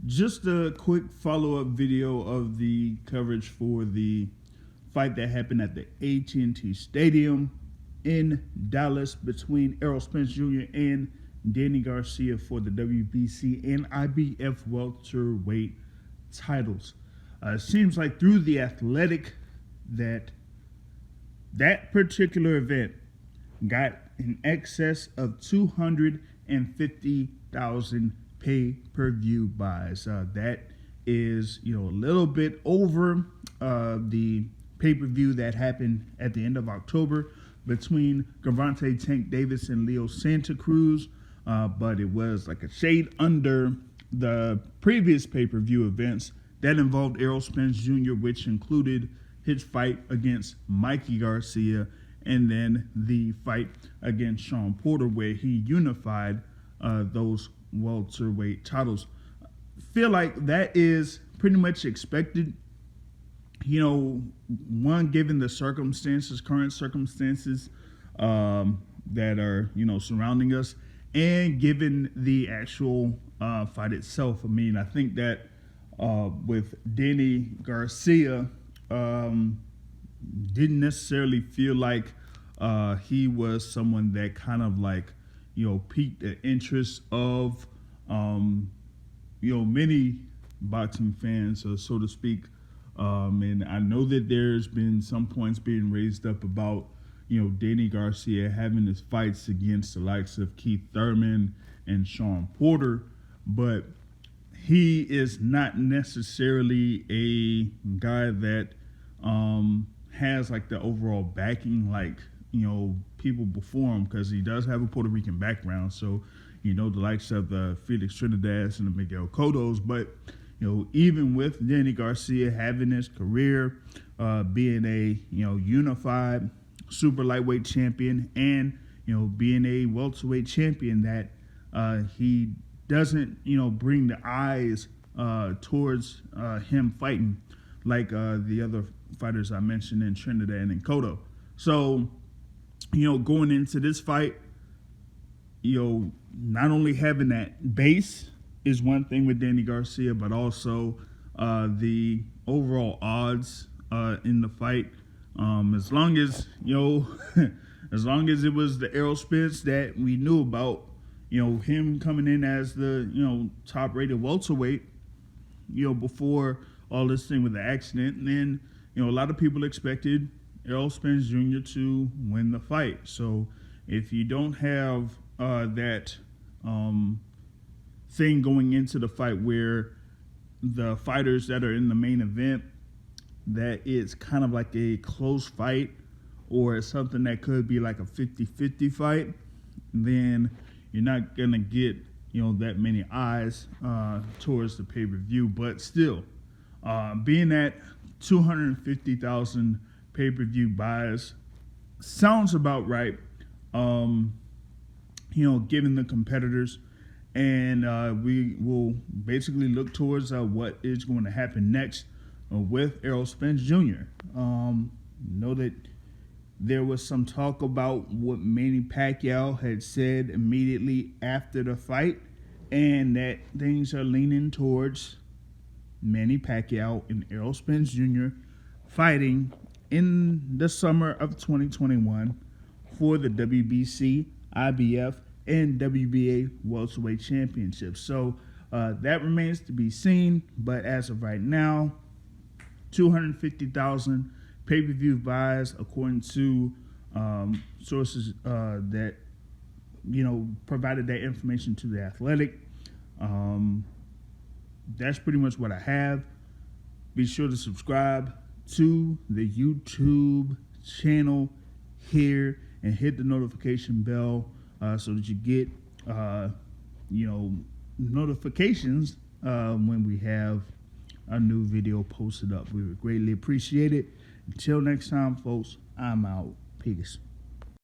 Just a quick follow-up video of the coverage for the fight that happened at the AT&T Stadium in Dallas between Errol Spence Jr. and Danny Garcia for the WBC and IBF welterweight titles. It seems like through The Athletic that particular event got in excess of 250,000 pay-per-view buys. That is, a little bit over the pay-per-view that happened at the end of October between Gervonta Tank Davis and Leo Santa Cruz, but it was like a shade under the previous pay-per-view events that involved Errol Spence Jr., which included his fight against Mikey Garcia and then the fight against Sean Porter, where he unified those welterweight titles. Feel like that is pretty much expected. One, given the current circumstances that are, surrounding us, and given the actual fight itself. I mean, I think that with Danny Garcia, didn't necessarily feel like he was someone that kind of like, piqued the interest of, many boxing fans, so to speak. And I know that there's been some points being raised up about, Danny Garcia having his fights against the likes of Keith Thurman and Sean Porter, but he is not necessarily a guy that has like the overall backing like, people before him, because he does have a Puerto Rican background. So, the likes of the Felix Trinidad and the Miguel Cottos. But, even with Danny Garcia having his career, being a, unified super lightweight champion and, being a welterweight champion, that he doesn't, bring the eyes towards him fighting like the other fighters I mentioned in Trinidad and Cotto. So, going into this fight, not only having that base is one thing with Danny Garcia, but also the overall odds in the fight. As long as, as long as it was the Errol Spence that we knew about, him coming in as the, top rated welterweight, before all this thing with the accident, and then, a lot of people expected Errol Spence Jr. to win the fight. So if you don't have that thing going into the fight where the fighters that are in the main event, that it's kind of like a close fight or something that could be like a 50-50 fight, then you're not going to get, that many eyes towards the pay-per-view. But still, being at 250,000 pay-per-view buys sounds about right, given the competitors. And we will basically look towards what is going to happen next with Errol Spence Jr. Know that there was some talk about what Manny Pacquiao had said immediately after the fight, and that things are leaning towards Manny Pacquiao and Errol Spence Jr. fighting in the summer of 2021 for the WBC, IBF, and WBA welterweight championships. So that remains to be seen, but as of right now, 250,000 pay-per-view buys, according to sources that provided that information to The Athletic. That's pretty much what I have. Be sure to subscribe to the YouTube channel here and hit the notification bell so that you get notifications when we have a new video posted up. We would greatly appreciate it. Until next time, folks, I'm out. Peace.